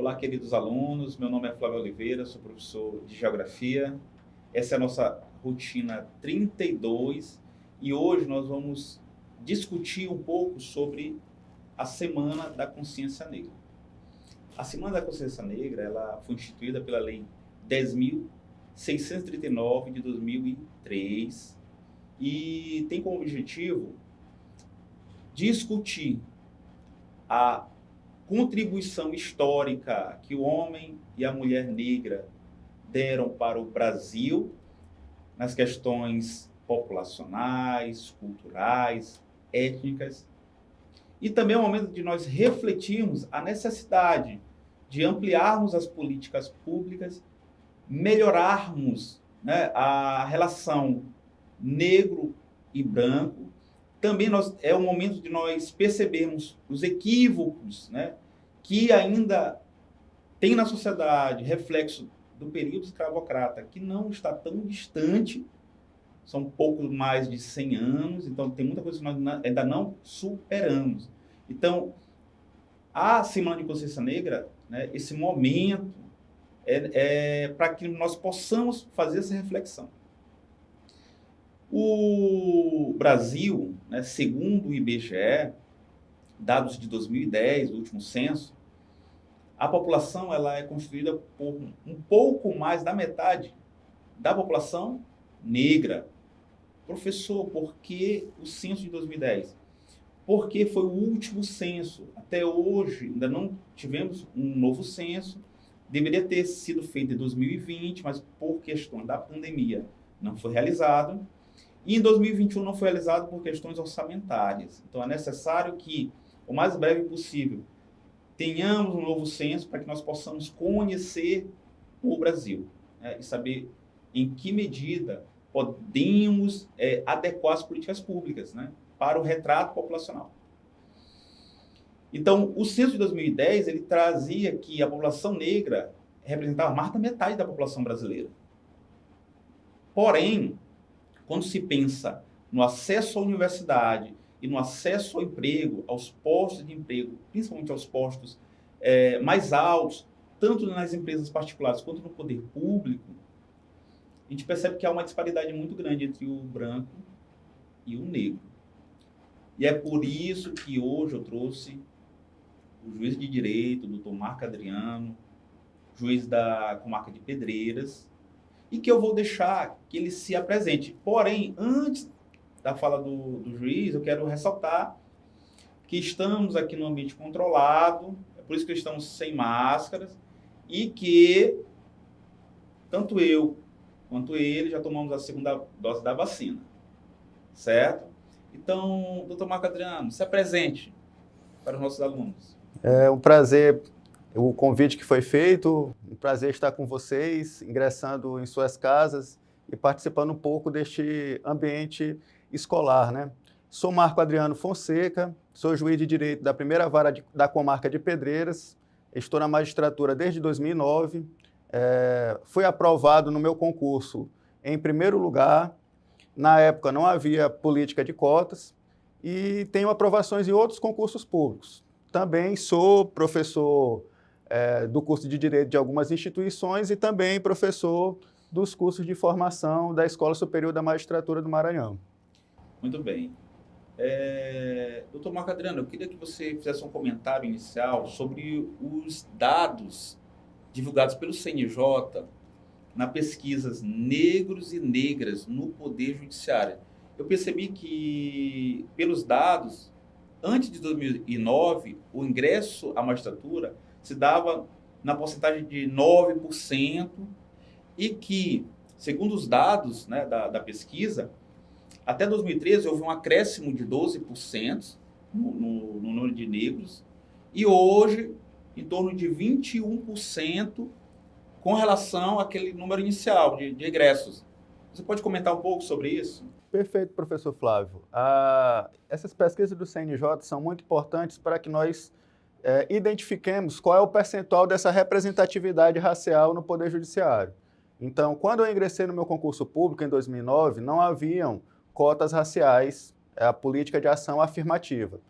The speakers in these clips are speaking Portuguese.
Olá, queridos alunos. Meu nome é Flávio Oliveira, sou professor de Geografia. Essa é a nossa rotina 32 e hoje nós vamos discutir um pouco sobre a Semana da Consciência Negra. A Semana da Consciência Negra ela foi instituída pela Lei 10.639 de 2003 e tem como objetivo discutir a contribuição histórica que o homem e a mulher negra deram para o Brasil nas questões populacionais, culturais, étnicas. E também é o momento de nós refletirmos a necessidade de ampliarmos as políticas públicas, melhorarmos, né, a relação negro e branco. Também é o momento de nós percebermos os equívocos, né, que ainda tem na sociedade, reflexo do período escravocrata, que não está tão distante, são pouco mais de 100 anos, então tem muita coisa que nós ainda não superamos. Então, a Semana de Consciência Negra, né, esse momento é para que nós possamos fazer essa reflexão. O Brasil, né, segundo o IBGE, dados de 2010, do último censo, a população ela é constituída por um pouco mais da metade da população negra. Professor, por que o censo de 2010? Porque foi o último censo. Até hoje, ainda não tivemos um novo censo. Deveria ter sido feito em 2020, mas por questões da pandemia não foi realizado. E em 2021 não foi realizado por questões orçamentárias. Então, é necessário que, o mais breve possível, tenhamos um novo censo para que nós possamos conhecer o Brasil, né, e saber em que medida podemos adequar as políticas públicas, né, para o retrato populacional. Então, o censo de 2010, ele trazia que a população negra representava mais da metade da população brasileira. Porém, quando se pensa no acesso à universidade e no acesso ao emprego, aos postos de emprego, principalmente aos postos mais altos, tanto nas empresas particulares quanto no poder público, a gente percebe que há uma disparidade muito grande entre o branco e o negro. E é por isso que hoje eu trouxe o juiz de direito, o doutor Marco Adriano, juiz da comarca de Pedreiras, e que eu vou deixar que ele se apresente. Porém, antes da fala do juiz, eu quero ressaltar que estamos aqui no ambiente controlado, é por isso que estamos sem máscaras, e que tanto eu quanto ele já tomamos a segunda dose da vacina, certo? Então, doutor Marco Adriano, se apresente para os nossos alunos. É um prazer o convite que foi feito, um prazer estar com vocês, ingressando em suas casas e participando um pouco deste ambiente escolar, né? Sou Marco Adriano Fonseca, sou juiz de direito da primeira vara da comarca de Pedreiras, estou na magistratura desde 2009, fui aprovado no meu concurso em primeiro lugar, na época não havia política de cotas e tenho aprovações em outros concursos públicos. Também sou professor do curso de Direito de algumas instituições e também professor dos cursos de formação da Escola Superior da Magistratura do Maranhão. Muito bem. Doutor Marco Adriano, eu queria que você fizesse um comentário inicial sobre os dados divulgados pelo CNJ na pesquisas Negros e Negras no Poder Judiciário. Eu percebi que, pelos dados, antes de 2009, o ingresso à magistratura se dava na porcentagem de 9% e que, segundo os dados, né, da pesquisa, até 2013 houve um acréscimo de 12% no número de negros e hoje em torno de 21% com relação àquele número inicial de ingressos. Você pode comentar um pouco sobre isso? Perfeito, professor Flávio. Essas pesquisas do CNJ são muito importantes para que nós identifiquemos qual é o percentual dessa representatividade racial no Poder Judiciário. Então, quando eu ingressei no meu concurso público em 2009, não haviam cotas raciais, a política de ação afirmativa.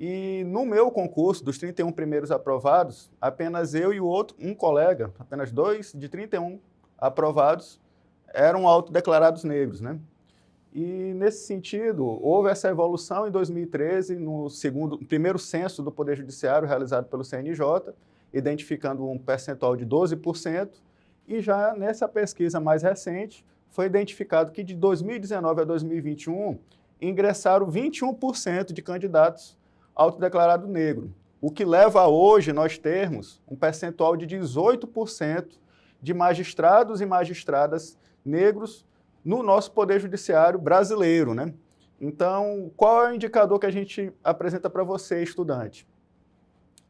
E no meu concurso, dos 31 primeiros aprovados, apenas eu e um colega, apenas 2 de 31 aprovados, eram autodeclarados negros, né? E, nesse sentido, houve essa evolução em 2013, no primeiro censo do Poder Judiciário, realizado pelo CNJ, identificando um percentual de 12%, e já nessa pesquisa mais recente, foi identificado que de 2019 a 2021, ingressaram 21% de candidatos autodeclarados negros, o que leva a hoje nós termos um percentual de 18% de magistrados e magistradas negros no nosso Poder Judiciário brasileiro, né? Então, qual é o indicador que a gente apresenta para você, estudante?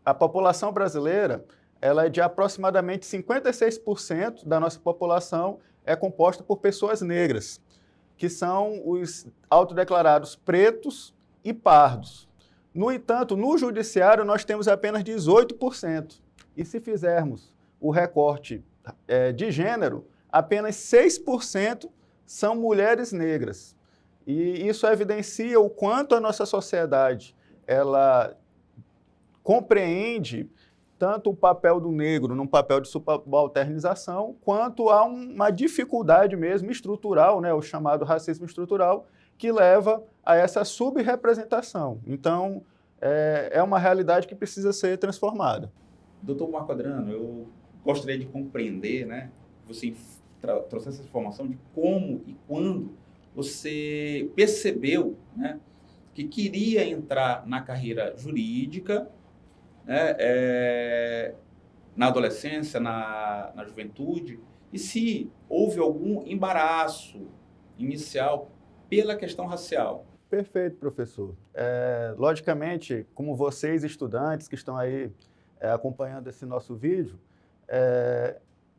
A população brasileira, ela é de aproximadamente 56% da nossa população é composta por pessoas negras, que são os autodeclarados pretos e pardos. No entanto, no judiciário, nós temos apenas 18%. E se fizermos o recorte de gênero, apenas 6% são mulheres negras. E isso evidencia o quanto a nossa sociedade ela compreende tanto o papel do negro num papel de subalternização, quanto a uma dificuldade mesmo estrutural, né, o chamado racismo estrutural, que leva a essa subrepresentação. Então, é uma realidade que precisa ser transformada. Doutor Marco Adrano, eu gostaria de compreender, né, você trouxe essa informação de como e quando você percebeu, né, que queria entrar na carreira jurídica, né, na adolescência, na juventude, e se houve algum embaraço inicial pela questão racial. Perfeito, professor. Logicamente, como vocês, estudantes que estão aí acompanhando esse nosso vídeo,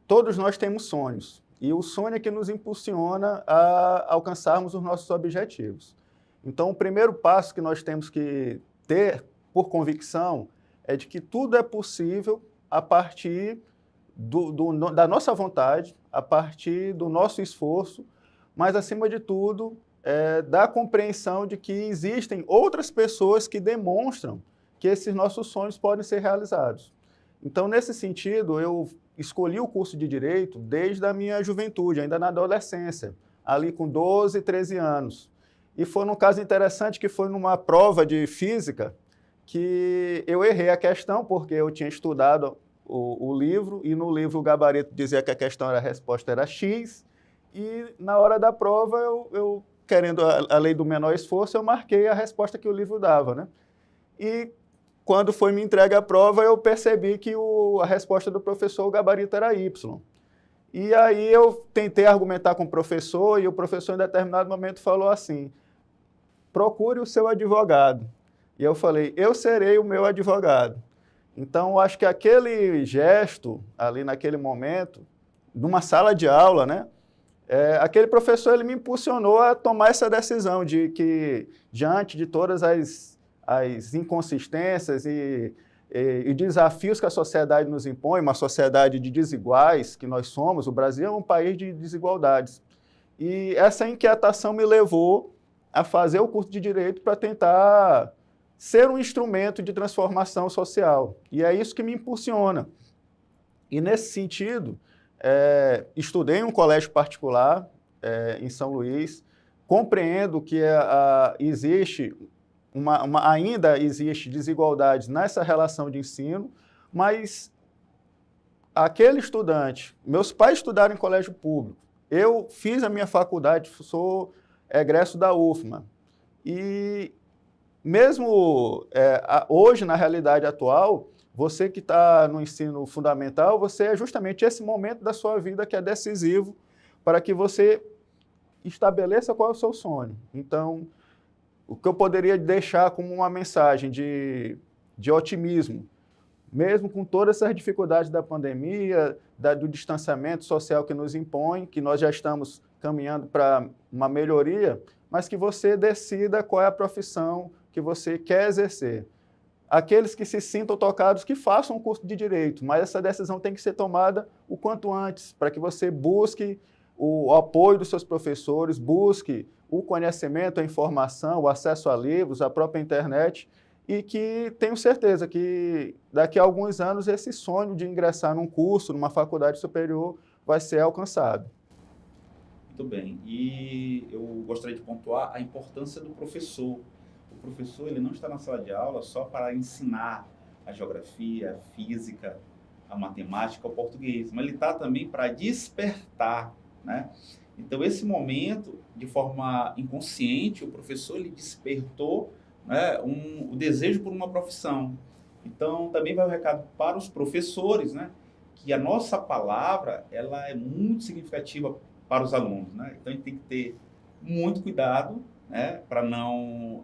todos nós temos sonhos. E o sonho é que nos impulsiona a alcançarmos os nossos objetivos. Então, o primeiro passo que nós temos que ter, por convicção, é de que tudo é possível a partir da nossa vontade, a partir do nosso esforço, mas, acima de tudo, da compreensão de que existem outras pessoas que demonstram que esses nossos sonhos podem ser realizados. Então, nesse sentido, eu escolhi o curso de Direito desde a minha juventude, ainda na adolescência, ali com 12, 13 anos. E foi num caso interessante que foi numa prova de física que eu errei a questão, porque eu tinha estudado o livro, e no livro o gabarito dizia que a resposta era X, e na hora da prova, eu querendo a lei do menor esforço, eu marquei a resposta que o livro dava, né? E quando foi me entregue a prova, eu percebi que a resposta do professor, o gabarito era Y. E aí eu tentei argumentar com o professor, e o professor, em determinado momento, falou assim: procure o seu advogado. E eu falei: eu serei o meu advogado. Então, eu acho que aquele gesto, ali naquele momento, numa sala de aula, né, aquele professor ele me impulsionou a tomar essa decisão de que, diante de todas as inconsistências e desafios que a sociedade nos impõe, uma sociedade de desiguais que nós somos, o Brasil é um país de desigualdades. E essa inquietação me levou a fazer o curso de Direito para tentar ser um instrumento de transformação social. E é isso que me impulsiona. E, nesse sentido, estudei em um colégio particular em São Luís, compreendo que existe ainda existe desigualdade nessa relação de ensino, mas aquele estudante, meus pais estudaram em colégio público, eu fiz a minha faculdade, sou egresso da UFMA, e mesmo hoje, na realidade atual, você que está no ensino fundamental, você é justamente esse momento da sua vida que é decisivo para que você estabeleça qual é o seu sonho. Então, o que eu poderia deixar como uma mensagem de otimismo, mesmo com todas essas dificuldades da pandemia, do distanciamento social que nos impõe, que nós já estamos caminhando para uma melhoria, mas que você decida qual é a profissão que você quer exercer. Aqueles que se sintam tocados, que façam um curso de Direito, mas essa decisão tem que ser tomada o quanto antes, para que você busque o apoio dos seus professores, busque o conhecimento, a informação, o acesso a livros, a própria internet, e que tenho certeza que daqui a alguns anos esse sonho de ingressar num curso, numa faculdade superior, vai ser alcançado. Muito bem. E eu gostaria de pontuar a importância do professor. O professor, ele não está na sala de aula só para ensinar a geografia, a física, a matemática, o português, mas ele está também para despertar, né? Então, esse momento, de forma inconsciente, o professor ele despertou, né, o desejo por uma profissão. Então, também vai o recado para os professores, né, que a nossa palavra ela é muito significativa para os alunos, né? Então, a gente tem que ter muito cuidado, né, para não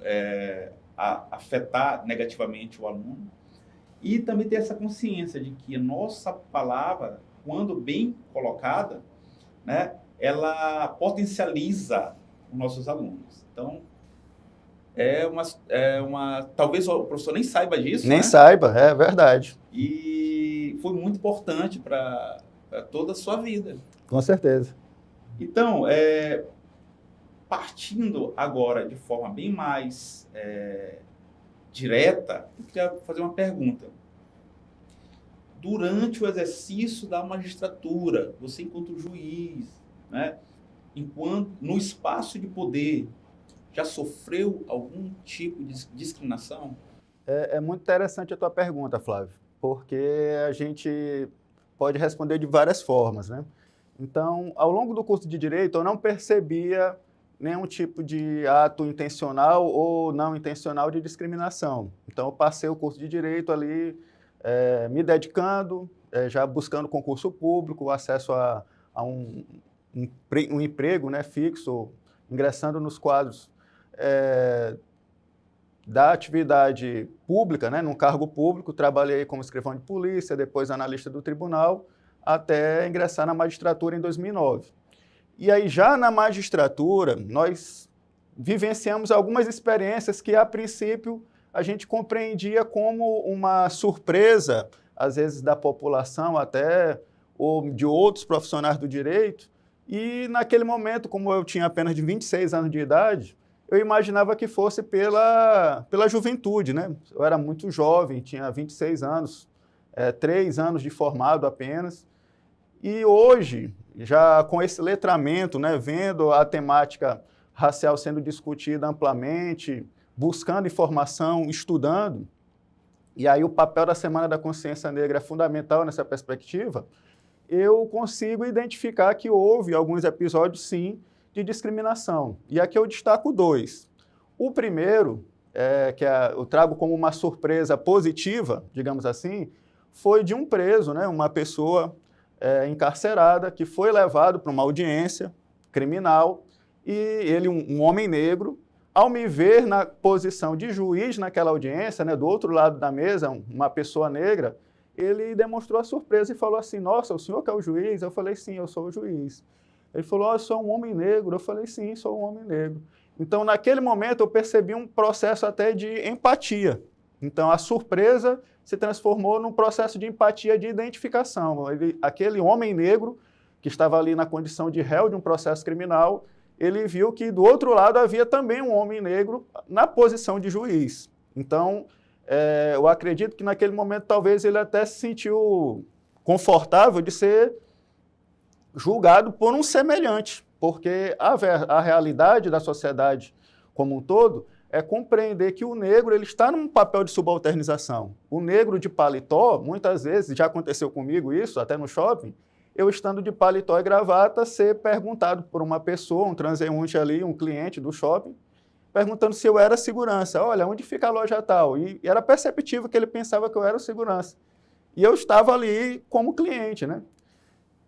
afetar negativamente o aluno. E também ter essa consciência de que a nossa palavra, quando bem colocada, né, ela potencializa os nossos alunos. Então, talvez o professor nem saiba disso, Nem né? saiba, é verdade. E foi muito importante para toda a sua vida. Com certeza. Então, partindo agora de forma bem mais direta, eu queria fazer uma pergunta. Durante o exercício da magistratura, você enquanto juiz, né, no espaço de poder, já sofreu algum tipo de discriminação? É muito interessante a tua pergunta, Flávio, porque a gente pode responder de várias formas, né? Então, ao longo do curso de Direito, eu não percebia nenhum tipo de ato intencional ou não intencional de discriminação. Então, eu passei o curso de Direito ali, me dedicando, já buscando concurso público, acesso a um emprego, né, fixo, ingressando nos quadros da atividade pública, né, num cargo público, trabalhei como escrivão de polícia, depois analista do tribunal, até ingressar na magistratura em 2009. E aí, já na magistratura, nós vivenciamos algumas experiências que, a princípio, a gente compreendia como uma surpresa, às vezes da população até, ou de outros profissionais do direito, e naquele momento, como eu tinha apenas de 26 anos de idade, eu imaginava que fosse pela juventude, né? Eu era muito jovem, tinha 26 anos, 3 anos de formado apenas. E hoje, já com esse letramento, né, vendo a temática racial sendo discutida amplamente, buscando informação, estudando, e aí o papel da Semana da Consciência Negra é fundamental nessa perspectiva, eu consigo identificar que houve alguns episódios, sim, de discriminação. E aqui eu destaco 2. O primeiro, que eu trago como uma surpresa positiva, digamos assim, foi de um preso, né, uma pessoa encarcerada, que foi levado para uma audiência criminal, e ele, um homem negro, ao me ver na posição de juiz naquela audiência, né, do outro lado da mesa, uma pessoa negra, ele demonstrou a surpresa e falou assim: nossa, o senhor que é o juiz? Eu falei: sim, eu sou o juiz. Ele falou: eu sou um homem negro. Eu falei: sim, sou um homem negro. Então, naquele momento, eu percebi um processo até de empatia. Então, a surpresa se transformou num processo de empatia, de identificação. Aquele homem negro, que estava ali na condição de réu de um processo criminal, ele viu que do outro lado havia também um homem negro na posição de juiz. Então, eu acredito que naquele momento talvez ele até se sentiu confortável de ser julgado por um semelhante, porque a realidade da sociedade como um todo é compreender que o negro ele está num papel de subalternização. O negro de paletó, muitas vezes, já aconteceu comigo isso, até no shopping, eu estando de paletó e gravata, ser perguntado por uma pessoa, um transeunte ali, um cliente do shopping, perguntando se eu era segurança. Olha, onde fica a loja tal? E era perceptível que ele pensava que eu era o segurança. E eu estava ali como cliente, né?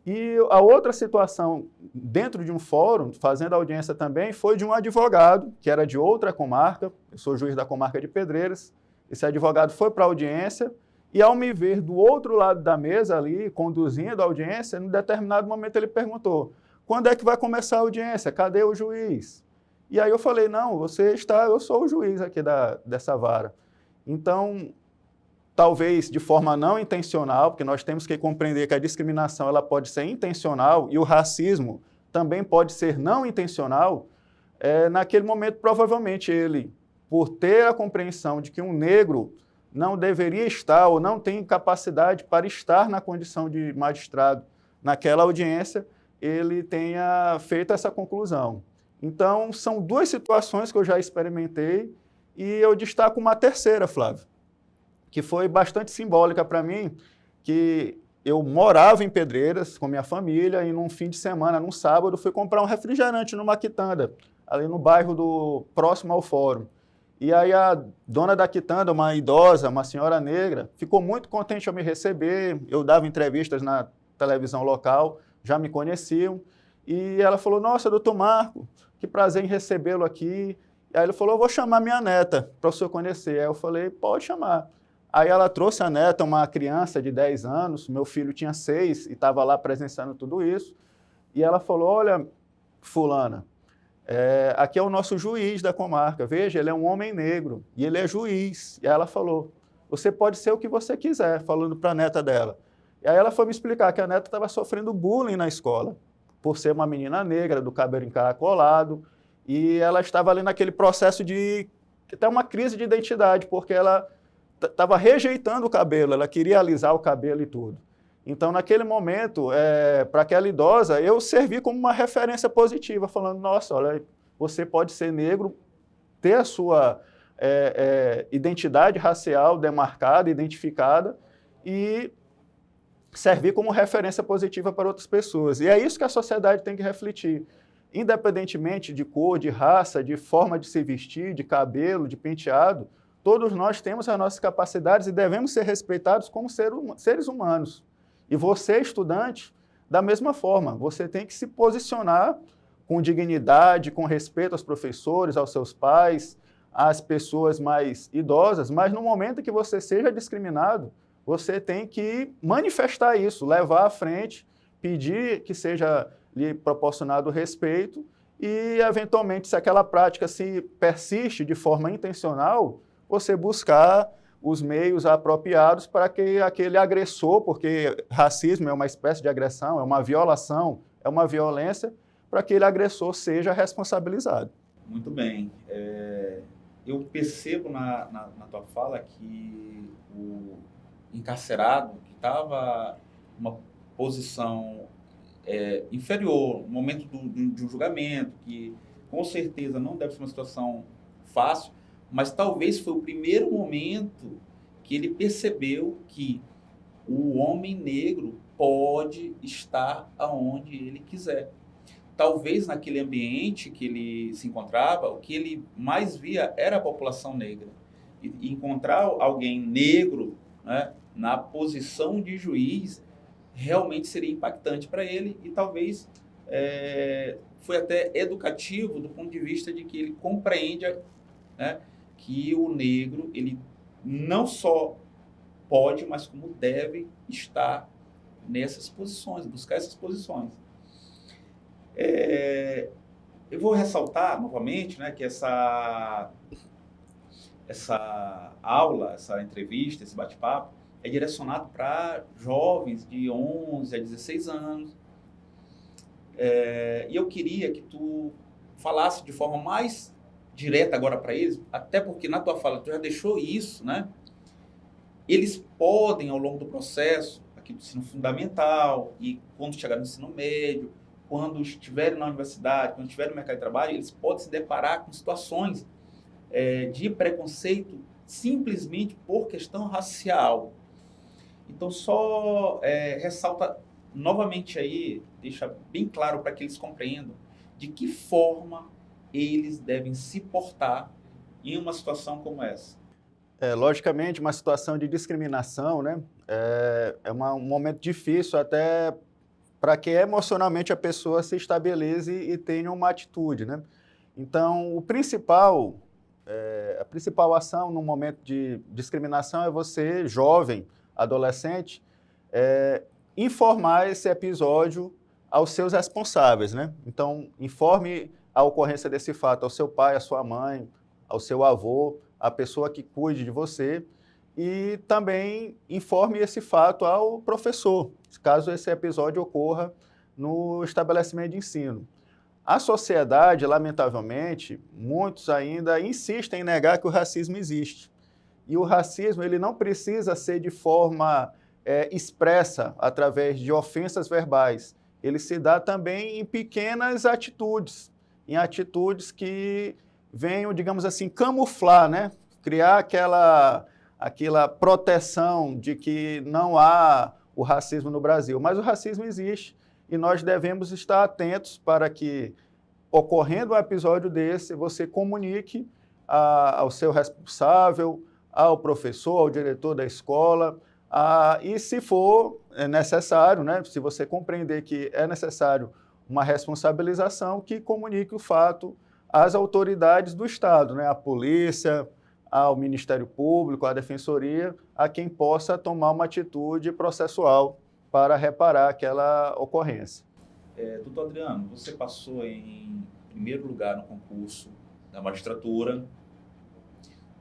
E a outra situação, dentro de um fórum, fazendo audiência também, foi de um advogado, que era de outra comarca, eu sou juiz da comarca de Pedreiras, esse advogado foi para a audiência, e ao me ver do outro lado da mesa ali, conduzindo a audiência, em determinado momento ele perguntou: quando é que vai começar a audiência? Cadê o juiz? E aí eu falei: não, eu sou o juiz aqui dessa vara. Então, talvez de forma não intencional, porque nós temos que compreender que a discriminação ela pode ser intencional e o racismo também pode ser não intencional, naquele momento provavelmente ele por ter a compreensão de que um negro não deveria estar ou não tem capacidade para estar na condição de magistrado naquela audiência, ele tenha feito essa conclusão. Então, são duas situações que eu já experimentei e eu destaco uma terceira, Flávio, que foi bastante simbólica para mim, que eu morava em Pedreiras com minha família e num fim de semana, num sábado, fui comprar um refrigerante numa quitanda, ali no bairro próximo ao fórum. E aí a dona da quitanda, uma idosa, uma senhora negra, ficou muito contente ao me receber. Eu dava entrevistas na televisão local, já me conheciam. E ela falou, nossa, doutor Marco, que prazer em recebê-lo aqui. E aí ele falou, eu vou chamar minha neta para o senhor conhecer. Aí eu falei, pode chamar. Aí ela trouxe a neta, uma criança de 10 anos, meu filho tinha 6 e estava lá presenciando tudo isso. E ela falou, olha, fulana, aqui é o nosso juiz da comarca, veja, ele é um homem negro e ele é juiz. E aí ela falou, você pode ser o que você quiser, falando para a neta dela. E aí ela foi me explicar que a neta estava sofrendo bullying na escola, por ser uma menina negra, do cabelo encaracolado, e ela estava ali naquele processo de até uma crise de identidade, porque ela estava rejeitando o cabelo, ela queria alisar o cabelo e tudo. Então, naquele momento, para aquela idosa, eu servi como uma referência positiva, falando, nossa, olha, você pode ser negro, ter a sua identidade racial demarcada, identificada, e servir como referência positiva para outras pessoas. E é isso que a sociedade tem que refletir. Independentemente de cor, de raça, de forma de se vestir, de cabelo, de penteado, todos nós temos as nossas capacidades e devemos ser respeitados como seres humanos. E você, estudante, da mesma forma, você tem que se posicionar com dignidade, com respeito aos professores, aos seus pais, às pessoas mais idosas, mas no momento que você seja discriminado, você tem que manifestar isso, levar à frente, pedir que seja lhe proporcionado respeito e, eventualmente, se aquela prática se persiste de forma intencional, você buscar os meios apropriados para que aquele agressor, porque racismo é uma espécie de agressão, é uma violação, é uma violência, para que aquele agressor seja responsabilizado. Muito bem. Eu percebo na tua fala que o encarcerado que estava numa posição inferior, no momento de um julgamento, que com certeza não deve ser uma situação fácil, mas talvez foi o primeiro momento que ele percebeu que o homem negro pode estar aonde ele quiser. Talvez naquele ambiente que ele se encontrava, o que ele mais via era a população negra. E encontrar alguém negro, né, na posição de juiz realmente seria impactante para ele e talvez foi até educativo do ponto de vista de que ele compreende, né, que o negro, ele não só pode, mas como deve estar nessas posições, buscar essas posições. Eu vou ressaltar novamente, né, que essa aula, essa entrevista, esse bate-papo, é direcionado para jovens de 11 a 16 anos. E eu queria que tu falasse de forma mais direta agora para eles, até porque na tua fala tu já deixou isso, né? Eles podem, ao longo do processo, aqui do ensino fundamental e quando chegar no ensino médio, quando estiverem na universidade, quando estiverem no mercado de trabalho, eles podem se deparar com situações de preconceito simplesmente por questão racial. Então, só ressalta novamente aí, deixa bem claro para que eles compreendam de que forma eles devem se portar em uma situação como essa. Logicamente, uma situação de discriminação, né, um momento difícil até para que emocionalmente a pessoa se estabeleça e tenha uma atitude, né? Então, a principal ação no momento de discriminação é você, jovem, adolescente, informar esse episódio aos seus responsáveis, né? Então, informe a ocorrência desse fato ao seu pai, à sua mãe, ao seu avô, à pessoa que cuide de você, e também informe esse fato ao professor, caso esse episódio ocorra no estabelecimento de ensino. A sociedade, lamentavelmente, muitos ainda insistem em negar que o racismo existe. E o racismo ele não precisa ser de forma expressa, através de ofensas verbais. Ele se dá também em pequenas atitudes, em atitudes que venham, digamos assim, camuflar, né? Criar aquela proteção de que não há o racismo no Brasil. Mas o racismo existe e nós devemos estar atentos para que, ocorrendo um episódio desse, você comunique ao seu responsável, ao professor, ao diretor da escola, e se for necessário, né, se você compreender que é necessário uma responsabilização, que comunique o fato às autoridades do Estado, né, à polícia, ao Ministério Público, à Defensoria, a quem possa tomar uma atitude processual para reparar aquela ocorrência. Doutor Adriano, você passou em primeiro lugar no concurso da magistratura,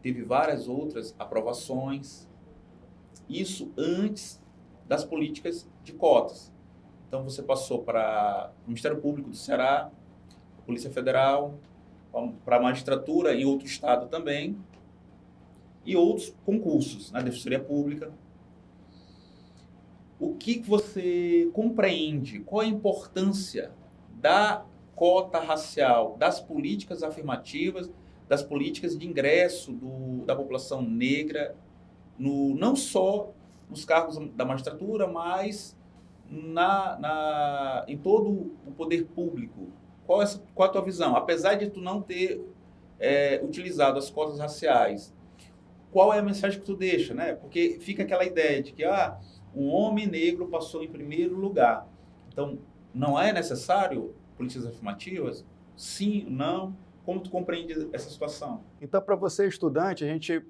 teve várias outras aprovações, isso antes das políticas de cotas. Então você passou para o Ministério Público do Ceará, a Polícia Federal, para a magistratura em outro estado também, e outros concursos na Defensoria Pública. O que você compreende? Qual a importância da cota racial, das políticas afirmativas, das políticas de ingresso da população negra, não só nos cargos da magistratura, mas em todo o poder público? Qual a tua visão? Apesar de tu não ter utilizado as cotas raciais, qual é a mensagem que tu deixa, né? Porque fica aquela ideia de que um homem negro passou em primeiro lugar. Então, não é necessário políticas afirmativas? Sim, não? Como tu compreende essa situação? Então, para você, estudante, a gente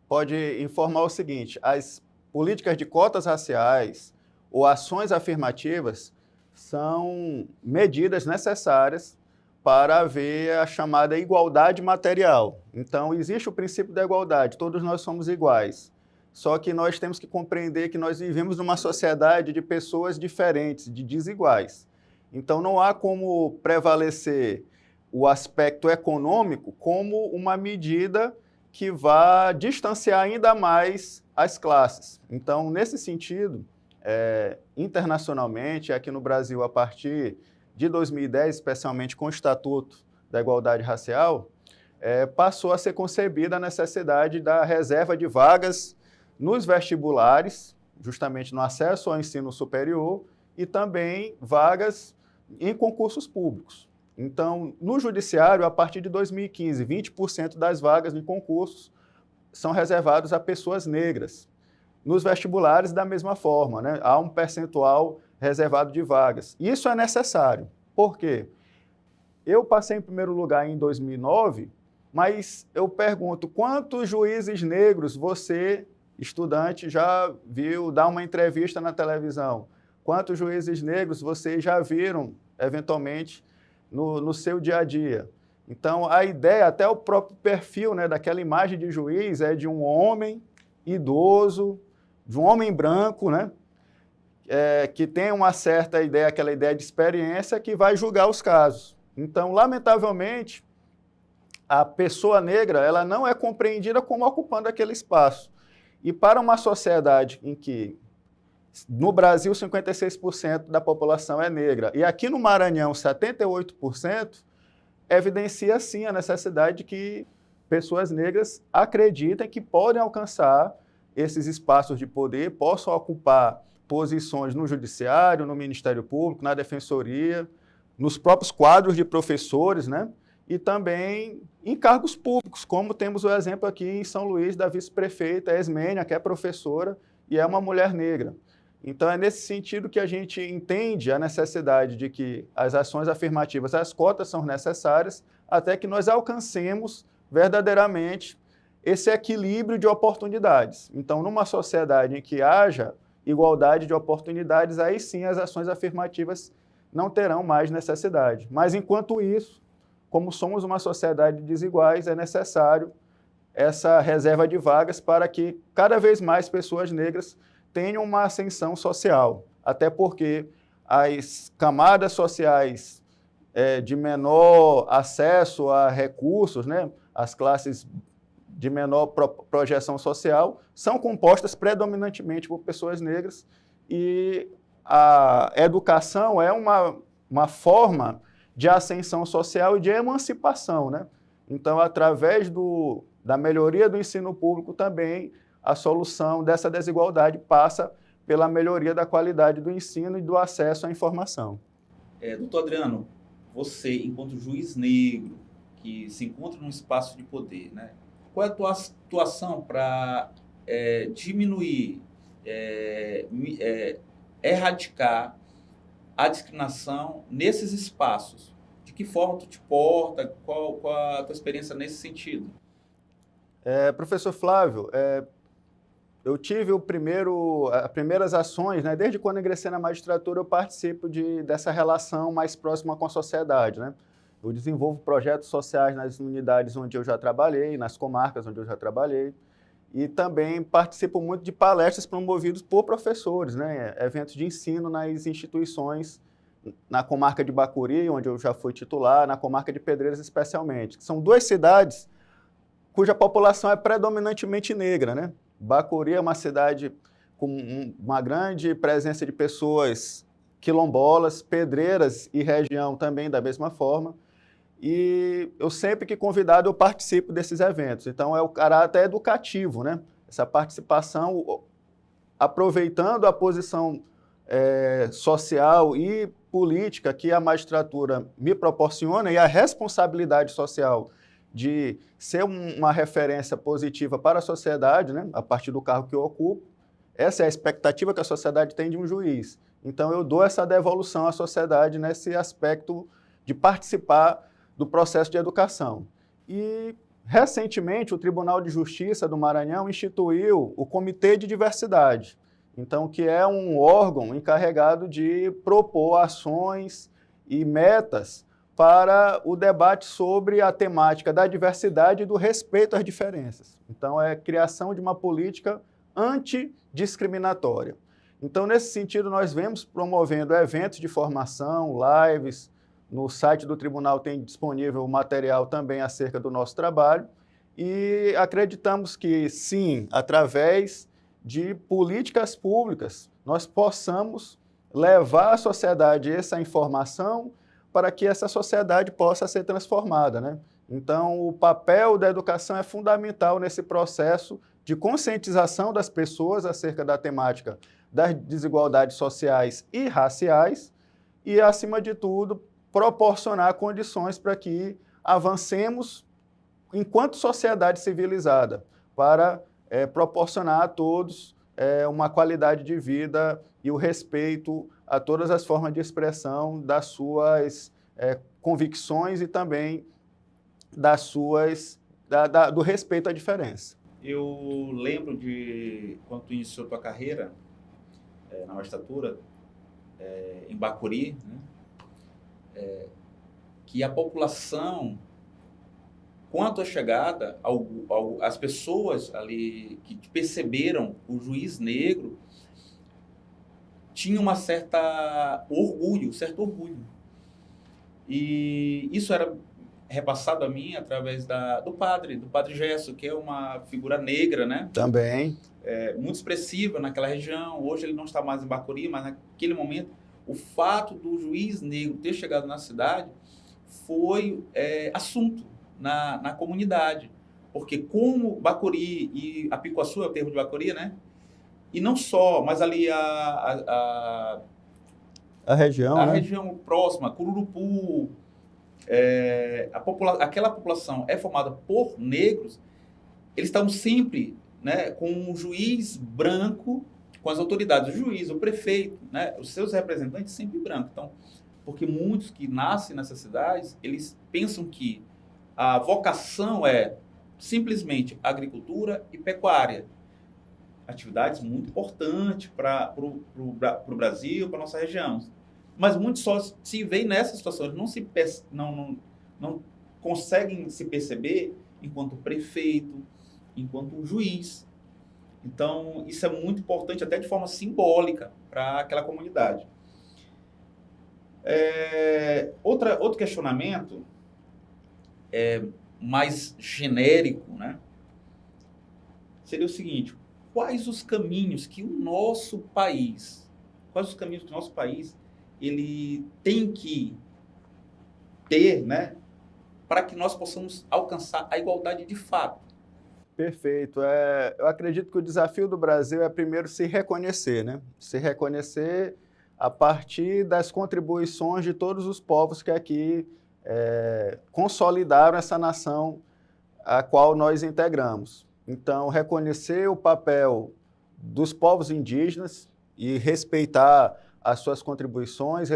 pode informar o seguinte: as políticas de cotas raciais ou ações afirmativas são medidas necessárias para haver a chamada igualdade material. Então, existe o princípio da igualdade, todos nós somos iguais. Só que nós temos que compreender que nós vivemos numa sociedade de pessoas diferentes, de desiguais. Então, não há como prevalecer o aspecto econômico como uma medida que vá distanciar ainda mais as classes. Então, nesse sentido, internacionalmente, aqui no Brasil, a partir de 2010, especialmente com o Estatuto da Igualdade Racial, passou a ser concebida a necessidade da reserva de vagas nos vestibulares, justamente no acesso ao ensino superior, e também vagas em concursos públicos. Então, no Judiciário, a partir de 2015, 20% das vagas em concursos são reservadas a pessoas negras. Nos vestibulares, da mesma forma, né? Há um percentual reservado de vagas. Isso é necessário. Por quê? Eu passei em primeiro lugar em 2009, mas eu pergunto, quantos juízes negros você, estudante, já viu dar uma entrevista na televisão? Quantos juízes negros vocês já viram, eventualmente, no seu dia a dia? Então, a ideia, até o próprio perfil, né, daquela imagem de juiz é de um homem idoso, de um homem branco, né, que tem uma certa ideia, aquela ideia de experiência, que vai julgar os casos. Então, lamentavelmente, a pessoa negra ela não é compreendida como ocupando aquele espaço. E para uma sociedade em que, no Brasil, 56% da população é negra, e aqui no Maranhão, 78%, evidencia, sim, a necessidade de que pessoas negras acreditem que podem alcançar esses espaços de poder, possam ocupar posições no Judiciário, no Ministério Público, na Defensoria, nos próprios quadros de professores, né? E também em cargos públicos, como temos o exemplo aqui em São Luís da vice-prefeita Esmênia, que é professora e é uma mulher negra. Então, é nesse sentido que a gente entende a necessidade de que as ações afirmativas, as cotas são necessárias, até que nós alcancemos verdadeiramente esse equilíbrio de oportunidades. Então, numa sociedade em que haja igualdade de oportunidades, aí sim as ações afirmativas não terão mais necessidade. Mas, enquanto isso, como somos uma sociedade de desiguais, é necessário essa reserva de vagas para que cada vez mais pessoas negras tenham uma ascensão social. Até porque as camadas sociais de menor acesso a recursos, né? As classes de menor projeção social, são compostas predominantemente por pessoas negras, e a educação é uma forma de ascensão social e de emancipação, né? Então, através da melhoria do ensino público também, a solução dessa desigualdade passa pela melhoria da qualidade do ensino e do acesso à informação. Doutor Adriano, você, enquanto juiz negro, que se encontra num espaço de poder, né? Qual é a tua atuação para diminuir, erradicar a discriminação nesses espaços? De que forma tu te porta? Qual a tua experiência nesse sentido? Professor Flávio, eu tive as primeiras ações, né? Desde quando ingressei na magistratura, eu participo dessa relação mais próxima com a sociedade, né? Eu desenvolvo projetos sociais nas unidades onde eu já trabalhei, nas comarcas onde eu já trabalhei, e também participo muito de palestras promovidas por professores, né? Eventos de ensino nas instituições, na comarca de Bacuri, onde eu já fui titular, na comarca de Pedreiras especialmente, que são 2 cidades cuja população é predominantemente negra, né? Bacuri é uma cidade com uma grande presença de pessoas quilombolas, Pedreiras e região também da mesma forma, e eu sempre que convidado eu participo desses eventos. Então é o caráter educativo, né? Essa participação, aproveitando a posição social e política que a magistratura me proporciona e a responsabilidade social de ser uma referência positiva para a sociedade, né? A partir do cargo que eu ocupo. Essa é a expectativa que a sociedade tem de um juiz. Então eu dou essa devolução à sociedade nesse aspecto de participar do processo de educação. E, recentemente, o Tribunal de Justiça do Maranhão instituiu o Comitê de Diversidade, então, que é um órgão encarregado de propor ações e metas para o debate sobre a temática da diversidade e do respeito às diferenças. Então, é a criação de uma política antidiscriminatória. Então, nesse sentido, nós vemos promovendo eventos de formação, lives. No site do tribunal tem disponível o material também acerca do nosso trabalho, e acreditamos que, sim, através de políticas públicas, nós possamos levar à sociedade essa informação para que essa sociedade possa ser transformada, né? Então, o papel da educação é fundamental nesse processo de conscientização das pessoas acerca da temática das desigualdades sociais e raciais e, acima de tudo, proporcionar condições para que avancemos enquanto sociedade civilizada, para proporcionar a todos uma qualidade de vida e o respeito a todas as formas de expressão das suas convicções e também do respeito à diferença. Eu lembro de quando tu iniciou tua carreira na magistratura, em Bacuri, né? Que a população, com a tua chegada, as pessoas ali que perceberam o juiz negro tinham certo orgulho. E isso era repassado a mim através do padre Gesso, que é uma figura negra, né? Também. Muito expressiva naquela região. Hoje ele não está mais em Bacuri, mas naquele momento, o fato do juiz negro ter chegado na cidade foi assunto na comunidade. Porque como Bacuri e Apicuaçu é o termo de Bacuri, né? E não só, mas ali a região, né? região próxima, Cururupu, aquela população é formada por negros, eles estavam sempre, né, com um juiz branco, com as autoridades, o juiz, o prefeito, né, os seus representantes sempre brancos. Então, porque muitos que nascem nessas cidades, eles pensam que a vocação é simplesmente agricultura e pecuária. Atividades muito importantes para o Brasil, para a nossa região. Mas muitos só se veem nessa situação, eles não conseguem se perceber enquanto prefeito, enquanto juiz. Então, isso é muito importante, até de forma simbólica, para aquela comunidade. Outro questionamento mais genérico, né? Seria o seguinte: quais os caminhos que o nosso país ele tem que ter, né, para que nós possamos alcançar a igualdade de fato? Perfeito. Eu acredito que o desafio do Brasil é primeiro se reconhecer, né? Se reconhecer a partir das contribuições de todos os povos que aqui consolidaram essa nação a qual nós integramos. Então, reconhecer o papel dos povos indígenas e respeitar as suas contribuições,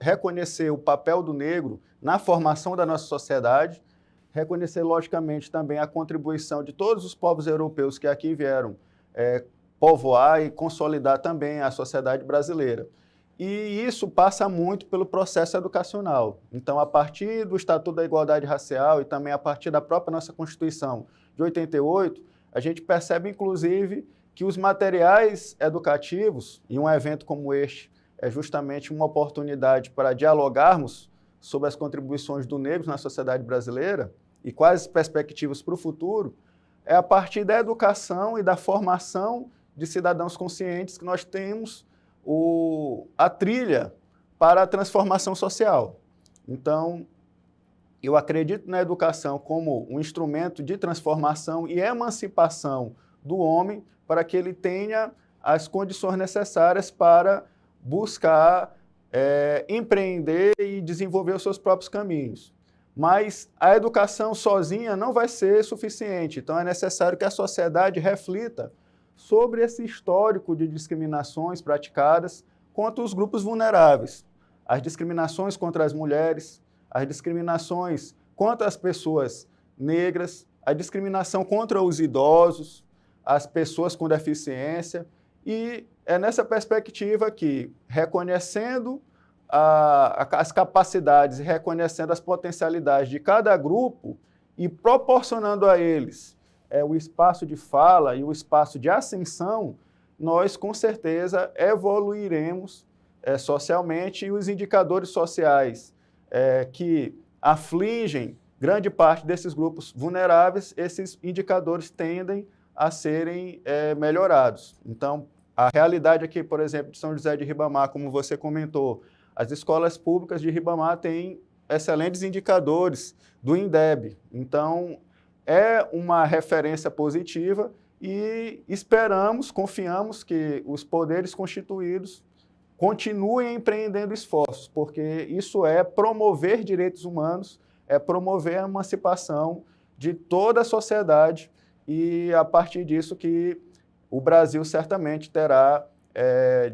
reconhecer o papel do negro na formação da nossa sociedade, reconhecer, logicamente, também a contribuição de todos os povos europeus que aqui vieram povoar e consolidar também a sociedade brasileira. E isso passa muito pelo processo educacional. Então, a partir do Estatuto da Igualdade Racial e também a partir da própria nossa Constituição de 88, a gente percebe, inclusive, que os materiais educativos, e um evento como este é justamente uma oportunidade para dialogarmos sobre as contribuições do negro na sociedade brasileira e quais as perspectivas para o futuro, é a partir da educação e da formação de cidadãos conscientes que nós temos a trilha para a transformação social. Então, eu acredito na educação como um instrumento de transformação e emancipação do homem para que ele tenha as condições necessárias para buscar empreender e desenvolver os seus próprios caminhos. Mas a educação sozinha não vai ser suficiente, então é necessário que a sociedade reflita sobre esse histórico de discriminações praticadas contra os grupos vulneráveis. As discriminações contra as mulheres, as discriminações contra as pessoas negras, a discriminação contra os idosos, as pessoas com deficiência. E é nessa perspectiva que, reconhecendo as capacidades e reconhecendo as potencialidades de cada grupo e proporcionando a eles o espaço de fala e o espaço de ascensão, nós, com certeza, evoluiremos socialmente e os indicadores sociais que afligem grande parte desses grupos vulneráveis, esses indicadores tendem a serem melhorados. Então, a realidade aqui, por exemplo, de São José de Ribamar, como você comentou, as escolas públicas de Ribamar têm excelentes indicadores do INDEB. Então, é uma referência positiva e esperamos, confiamos que os poderes constituídos continuem empreendendo esforços, porque isso é promover direitos humanos, é promover a emancipação de toda a sociedade e, a partir disso, que o Brasil certamente terá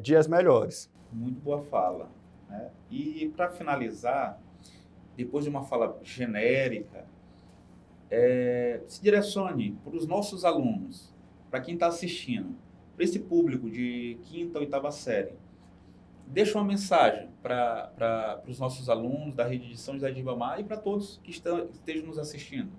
dias melhores. Muito boa fala, né? E, para finalizar, depois de uma fala genérica, se direcione para os nossos alunos, para quem está assistindo, para esse público de 5ª ou 8ª série. Deixa uma mensagem para os nossos alunos da rede de São José de Ribamar e para todos que estejam nos assistindo.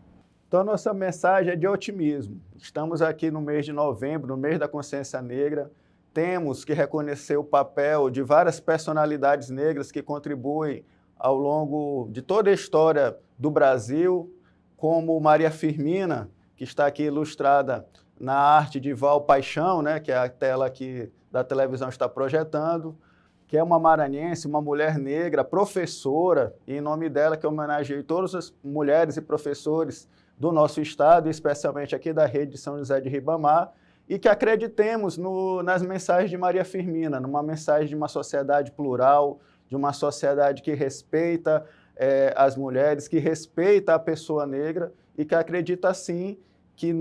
Então, nossa mensagem é de otimismo. Estamos aqui no mês de novembro, no mês da consciência negra. Temos que reconhecer o papel de várias personalidades negras que contribuem ao longo de toda a história do Brasil, como Maria Firmina, que está aqui ilustrada na arte de Val Paixão, né, que é a tela que da televisão está projetando, que é uma maranhense, uma mulher negra, professora, e em nome dela que eu homenageei todas as mulheres e professores do nosso estado, especialmente aqui da rede de São José de Ribamar, e que acreditemos nas mensagens de Maria Firmina, numa mensagem de uma sociedade plural, de uma sociedade que respeita as mulheres, que respeita a pessoa negra e que acredita, sim, que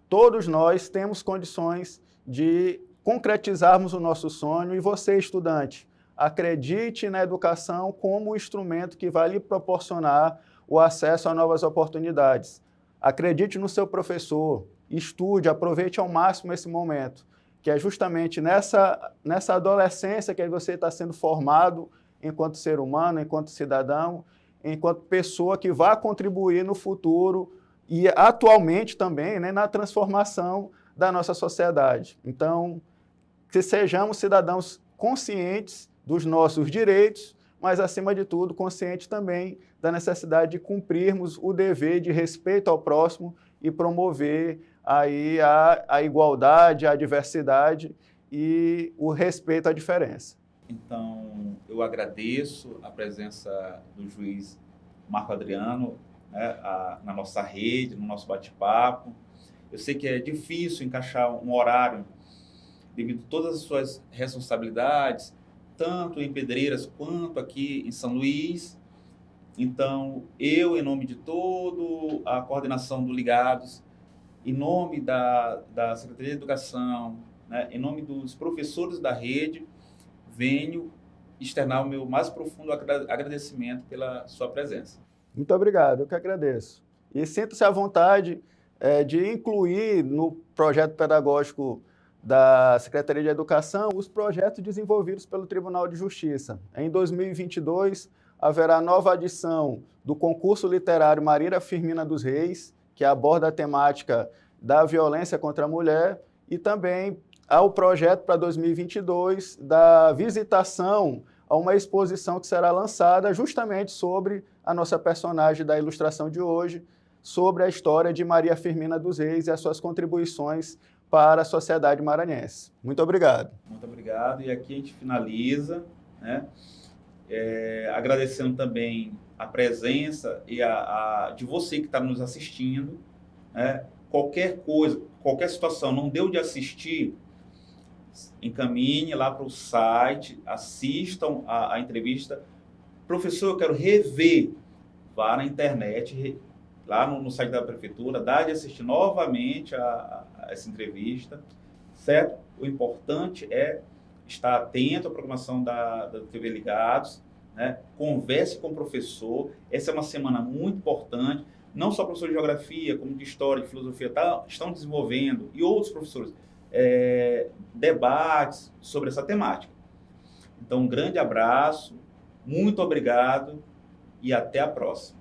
todos nós, temos condições de concretizarmos o nosso sonho. E você, estudante, acredite na educação como instrumento que vai lhe proporcionar o acesso a novas oportunidades. Acredite no seu professor, estude, aproveite ao máximo esse momento, que é justamente nessa adolescência que você está sendo formado enquanto ser humano, enquanto cidadão, enquanto pessoa que vai contribuir no futuro e atualmente também, né, na transformação da nossa sociedade. Então, que sejamos cidadãos conscientes dos nossos direitos, mas, acima de tudo, consciente também da necessidade de cumprirmos o dever de respeito ao próximo e promover aí a igualdade, a diversidade e o respeito à diferença. Então, eu agradeço a presença do juiz Marco Adriano, né, na nossa rede, no nosso bate-papo. Eu sei que é difícil encaixar um horário devido a todas as suas responsabilidades, tanto em Pedreiras quanto aqui em São Luís. Então, eu, em nome de toda a coordenação do Ligados, em nome da Secretaria de Educação, né, em nome dos professores da rede, venho externar o meu mais profundo agradecimento pela sua presença. Muito obrigado, eu que agradeço. E sinta-se à vontade de incluir no projeto pedagógico da Secretaria de Educação os projetos desenvolvidos pelo Tribunal de Justiça. Em 2022, haverá nova adição do concurso literário Maria Firmina dos Reis, que aborda a temática da violência contra a mulher, e também há o projeto para 2022 da visitação a uma exposição que será lançada justamente sobre a nossa personagem da ilustração de hoje, sobre a história de Maria Firmina dos Reis e as suas contribuições para a sociedade maranhense. Muito obrigado. Muito obrigado. E aqui a gente finaliza, né, agradecendo também a presença de você que está nos assistindo, né? Qualquer coisa, qualquer situação, não deu de assistir, encaminhe lá para o site, assistam a entrevista. Professor, eu quero rever. Vá na internet, lá no site da prefeitura, dá de assistir novamente a essa entrevista, certo? O importante é estar atento à programação da TV Ligados, né? Converse com o professor. Essa é uma semana muito importante. Não só professor de geografia, como de história, de filosofia, estão desenvolvendo, e outros professores, debates sobre essa temática. Então, um grande abraço, muito obrigado e até a próxima.